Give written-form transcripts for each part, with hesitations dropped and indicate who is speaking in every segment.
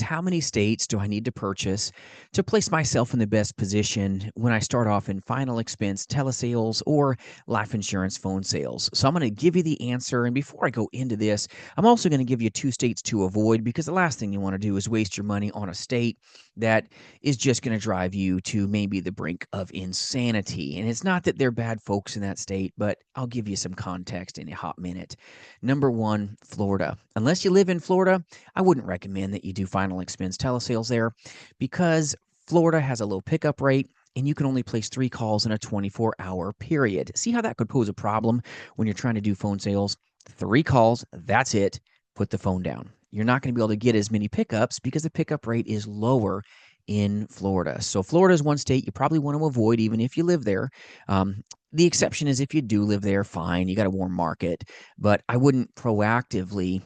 Speaker 1: How many states do I need to purchase to place myself in the best position when I start off in final expense telesales or life insurance phone sales? So I'm going to give you the answer. And before I go into this, I'm also going to give you 2 states to avoid, because the last thing you want to do is waste your money on a state that is just going to drive you to maybe the brink of insanity. And it's not that they're bad folks in that state, but I'll give you some context in a hot minute. Number one, Florida. Unless you live in Florida, I wouldn't recommend that you do final expense telesales there, because Florida has a low pickup rate and you can only place 3 calls in a 24-hour period. See how that could pose a problem when you're trying to do phone sales? 3 calls, that's it. Put the phone down. You're not going to be able to get as many pickups because the pickup rate is lower in Florida. So Florida is one state you probably want to avoid even if you live there. The exception is if you do live there, fine, you got a warm market, but I wouldn't proactively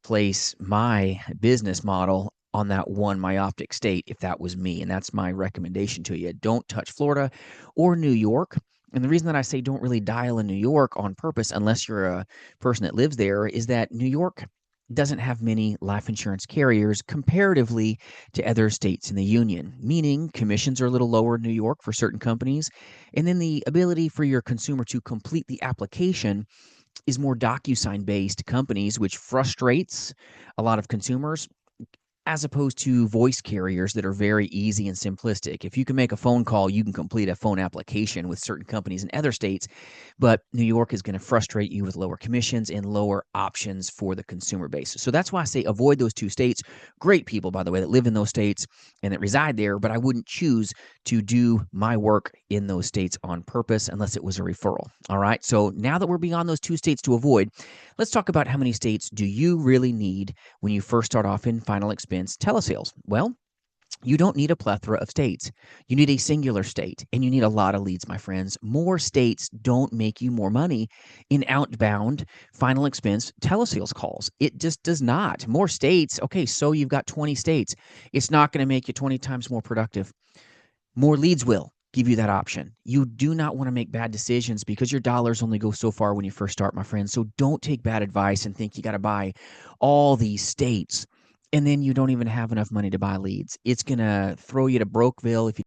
Speaker 1: place my business model on that one myopic state if that was me. And that's my recommendation to you. Don't touch Florida or New York. And the reason that I say don't really dial in New York on purpose, unless you're a person that lives there, is that New York doesn't have many life insurance carriers comparatively to other states in the union, meaning commissions are a little lower in New York for certain companies. And then the ability for your consumer to complete the application is more DocuSign based companies, which frustrates a lot of consumers, as opposed to voice carriers that are very easy and simplistic. If you can make a phone call, you can complete a phone application with certain companies in other states, but New York is going to frustrate you with lower commissions and lower options for the consumer base. So that's why I say avoid those 2 states. Great people, by the way, that live in those states and that reside there, but I wouldn't choose to do my work in those states on purpose unless it was a referral. All right. So now that we're beyond those 2 states to avoid, let's talk about how many states do you really need when you first start off in final expense telesales. Well, you don't need a plethora of states. You need a singular state, and you need a lot of leads, my friends. More states don't make you more money in outbound final expense telesales calls. It just does not. More states, okay, so you've got 20 states. It's not going to make you 20 times more productive. More leads will give you that option. You do not want to make bad decisions because your dollars only go so far when you first start, my friends. So don't take bad advice and think you got to buy all these states and then you don't even have enough money to buy leads. It's going to throw you to Brokeville if you